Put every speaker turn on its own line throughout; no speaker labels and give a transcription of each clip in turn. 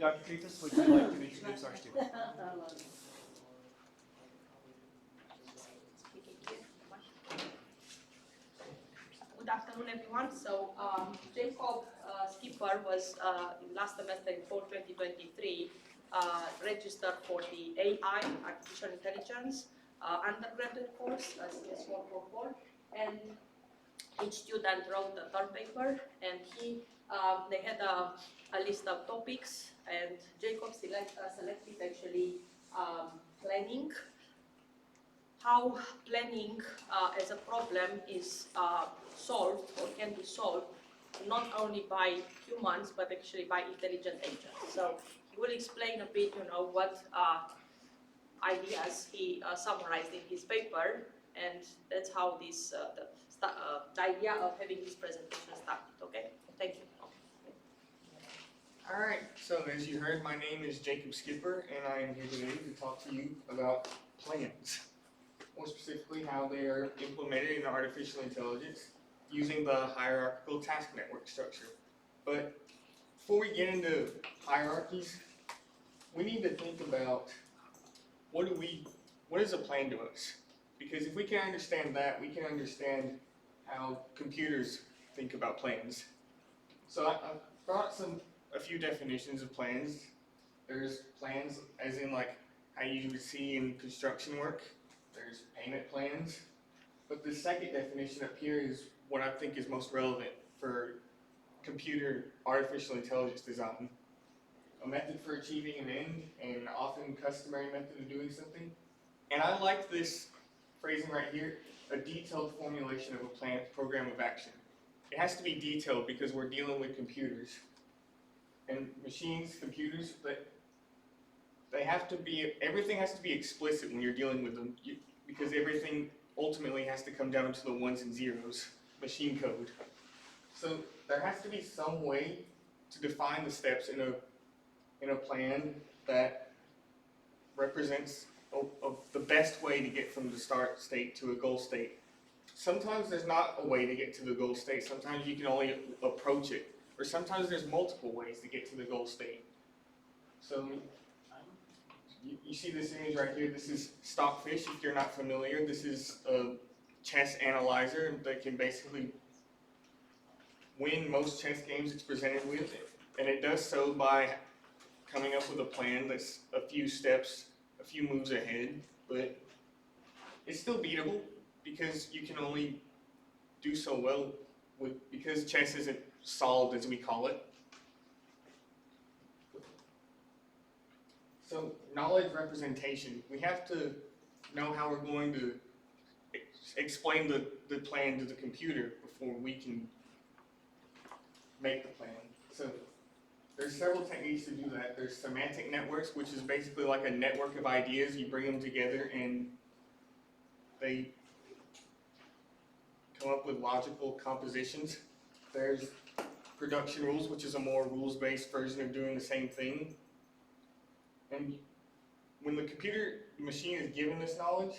Dr. Trifas, would you like to introduce our student?
Good afternoon, everyone. So, Jakob Skipper was in last semester in fall 2023 registered for the AI, Artificial Intelligence, undergraduate course, CS444, and each student wrote a term paper, and they had a list of topics, and Jakob selected actually planning. How planning as a problem is solved or can be solved not only by humans but actually by intelligent agents. So he will explain a bit, what ideas he summarized in his paper, and that's how this the idea of having this presentation started. Okay, thank you.
Alright, so as you heard, my name is Jakob Skipper, and I am here today to talk to you about plans. More specifically, how they are implemented in artificial intelligence using the hierarchical task network structure. But before we get into hierarchies, we need to think about what is a plan to us? Because if we can understand that, we can understand how computers think about plans. So I brought a few definitions of plans. There's plans as in like how you would see in construction work. There's payment plans. But the second definition up here is what I think is most relevant for computer artificial intelligence design. A method for achieving an end, and often customary method of doing something. And I like this phrasing right here, a detailed formulation of a plan program of action. It has to be detailed because we're dealing with computers. And machines, computers, everything has to be explicit when you're dealing with them, because everything ultimately has to come down to the ones and zeros, machine code. So there has to be some way to define the steps in a plan that represents the best way to get from the start state to a goal state. Sometimes there's not a way to get to the goal state, sometimes you can only approach it, or sometimes there's multiple ways to get to the goal state. So you see this image right here, this is Stockfish, if you're not familiar. This is a chess analyzer that can basically win most chess games it's presented with, and it does so by coming up with a plan that's a few steps, a few moves ahead, but it's still beatable because you can only do so well because chess isn't solved as we call it. So knowledge representation, we have to know how we're going to explain the plan to the computer before we can make the plan. So there's several techniques to do that. There's semantic networks, which is basically like a network of ideas. You bring them together and they come up with logical compositions. There's production rules, which is a more rules-based version of doing the same thing. And when the machine is given this knowledge,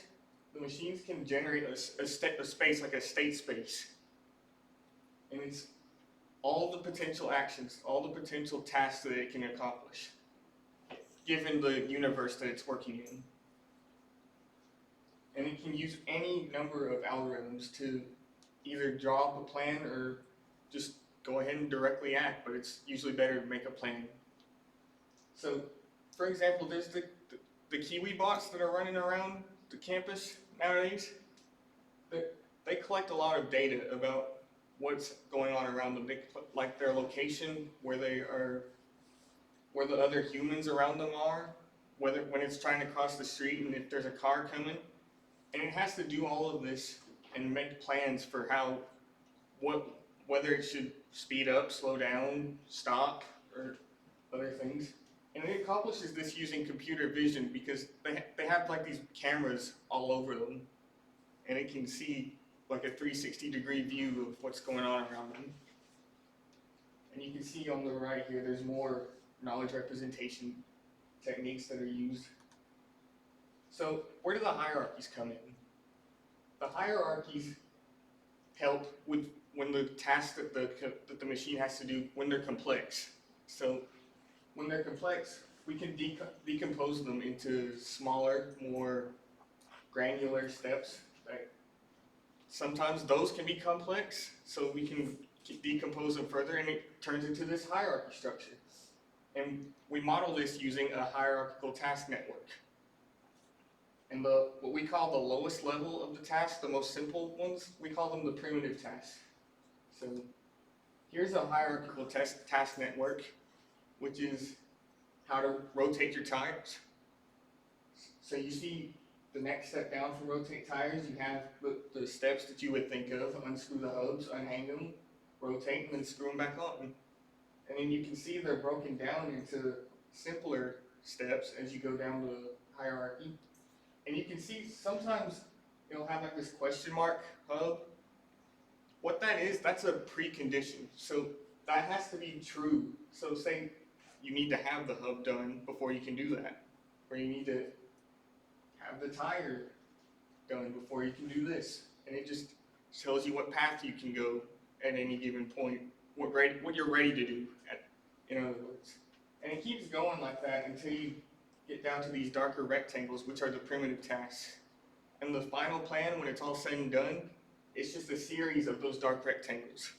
the machines can generate a space, like a state space. And it's all the potential actions, all the potential tasks that it can accomplish, given the universe that it's working in. And it can use any number of algorithms to either draw up a plan or just go ahead and directly act, but it's usually better to make a plan. So, for example, there's the Kiwi bots that are running around the campus nowadays. They collect a lot of data about what's going on around them, like their location, where the other humans around them are, when it's trying to cross the street and if there's a car coming. And it has to do all of this and make plans for whether it should speed up, slow down, stop, or other things. And it accomplishes this using computer vision because they have like these cameras all over them, and it can see like a 360-degree view of what's going on around them. And you can see on the right here, there's more knowledge representation techniques that are used. So where do the hierarchies come in? The hierarchies help with when the tasks that the machine has to do, when they're complex. So when they're complex, we can decompose them into smaller, more granular steps. Right? Sometimes those can be complex, so we can decompose them further, and it turns into this hierarchy structure. And we model this using a hierarchical task network. And what we call the lowest level of the task, the most simple ones, we call them the primitive tasks. So here's a hierarchical task network, which is how to rotate your tires. So you see the next step down from rotate tires, you have the steps that you would think of: unscrew the hubs, unhang them, rotate, and then screw them back on. And then you can see they're broken down into simpler steps as you go down the hierarchy. And you can see sometimes it'll have like this question mark hub. What that is, that's a precondition. So that has to be true. So say you need to have the hub done before you can do that. Or you need to have the tire done before you can do this. And it just tells you what path you can go at any given point, what you're ready to do, in other words. And it keeps going like that until you get down to these darker rectangles, which are the primitive tasks. And the final plan, when it's all said and done, it's just a series of those dark rectangles.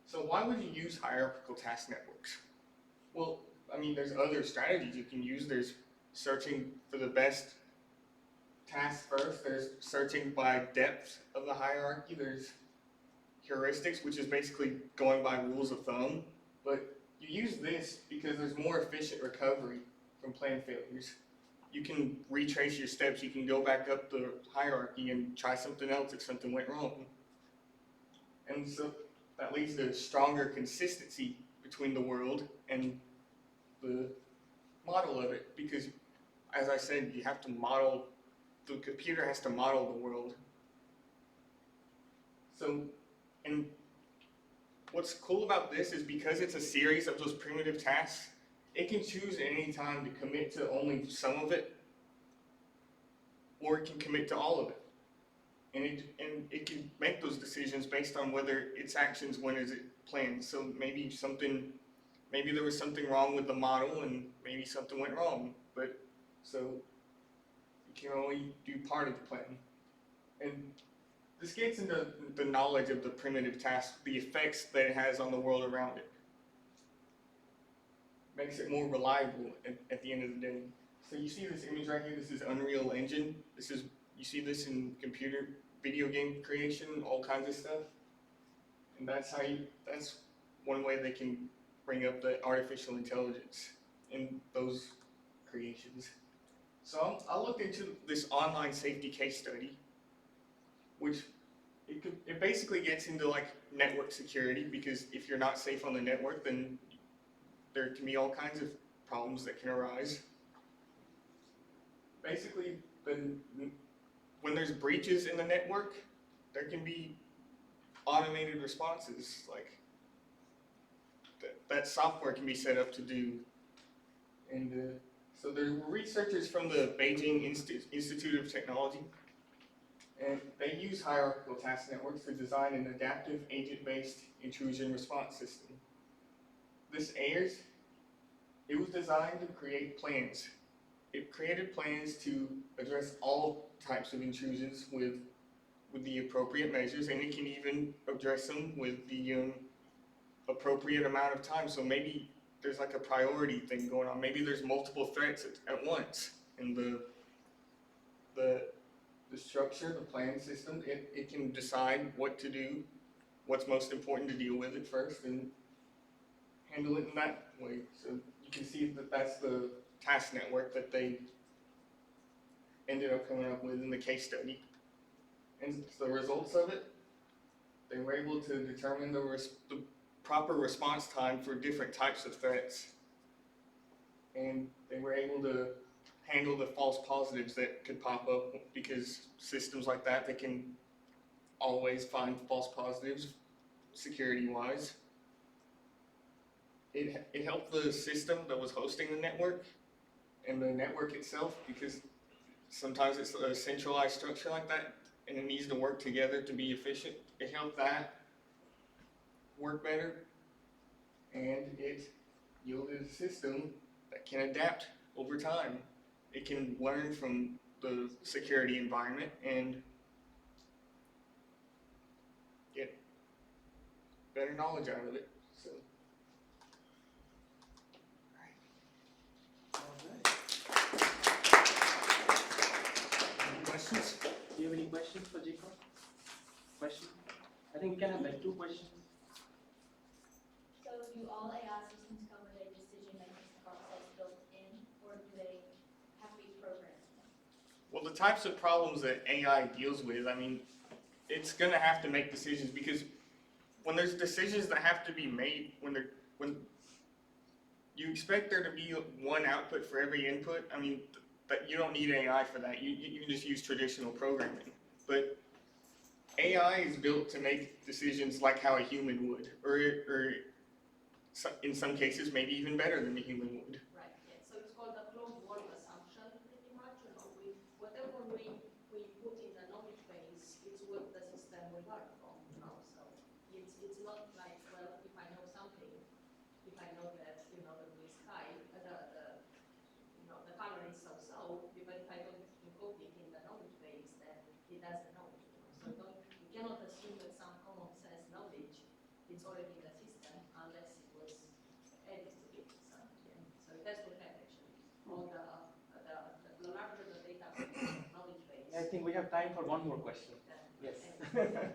So why would you use hierarchical task networks? Well, I mean, there's other strategies you can use. There's searching for the best task first. There's searching by depth of the hierarchy. There's heuristics, which is basically going by rules of thumb. But you use this because there's more efficient recovery from plan failures. You can retrace your steps. You can go back up the hierarchy and try something else if something went wrong. And so that leads to stronger consistency between the world and the model of it, because, as I said, you have to model, the computer has to model the world. So, and what's cool about this is because it's a series of those primitive tasks, it can choose at any time to commit to only some of it, or it can commit to all of it. And it can make those decisions based on whether its actions when is it planned. So maybe there was something wrong with the model and maybe something went wrong, but so you can only do part of the plan. And this gets into the knowledge of the primitive task, the effects that it has on the world around it. Makes it more reliable at the end of the day. So you see this image right here, this is Unreal Engine. You see this in computer, video game creation, all kinds of stuff. And that's one way they can bring up the artificial intelligence in those creations. So I looked into this online safety case study, which it basically gets into like network security, because if you're not safe on the network, then there can be all kinds of problems that can arise. Basically, when there's breaches in the network, there can be automated responses, like that software can be set up to do. And so there were researchers from the Beijing Institute of Technology, and they use hierarchical task networks to design an adaptive agent-based intrusion response system. This AIRS, it was designed to create plans. It created plans to address all types of intrusions with the appropriate measures, and it can even address them with the appropriate amount of time. So maybe there's like a priority thing going on. Maybe there's multiple threats at once, and the structure, the plan system, it can decide what to do, what's most important to deal with it first, and handle it in that way. So you can see that that's the task network that they ended up coming up with in the case study. And the results of it, they were able to determine the proper response time for different types of threats. And they were able to handle the false positives that could pop up, because systems like that, they can always find false positives security-wise. It helped the system that was hosting the network and the network itself, because sometimes it's a centralized structure like that and it needs to work together to be efficient. It helped that work better. and it yielded a system that can adapt over time. It can learn from the security environment and get better knowledge out of it. So, any questions?
Do you have any questions for Jakob? Question? I think we can have like 2 questions.
So do all AI systems come with a decision-making process built in, or do they have to be programmed?
Well, the types of problems that AI deals with, I mean, it's going to have to make decisions because when there's decisions that have to be made, when you expect there to be one output for every input, I mean, but you don't need AI for that. You can just use traditional programming. But AI is built to make decisions like how a human would, or in some cases maybe even better than a human would.
Right, yeah, so it's called the closed world assumption pretty much, whatever we put in the knowledge base, it's what the system will learn from, so it's not like, well, if I know something, if I know that, the blue sky, the color is so-so, but if I don't encode it in the knowledge base, then it doesn't know, so you cannot assume that some common sense knowledge is already in the system unless it was added to it. So, yeah. So that's what happened actually. All the larger the data knowledge base.
I think we have time for one more question. Yes.
Yeah, go ahead.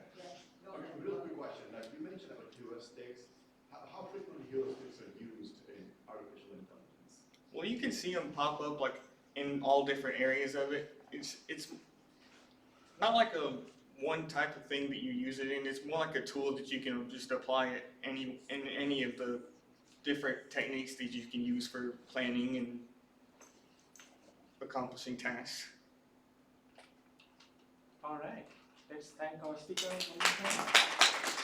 A real quick question. Now, you mentioned about heuristics. How frequently heuristics are used in artificial intelligence?
Well, you can see them pop up like in all different areas of it. It's not like a one type of thing that you use it in. It's more like a tool that you can just apply it in any of the different techniques that you can use for planning and accomplishing tasks.
All right. Let's thank our speaker one more time.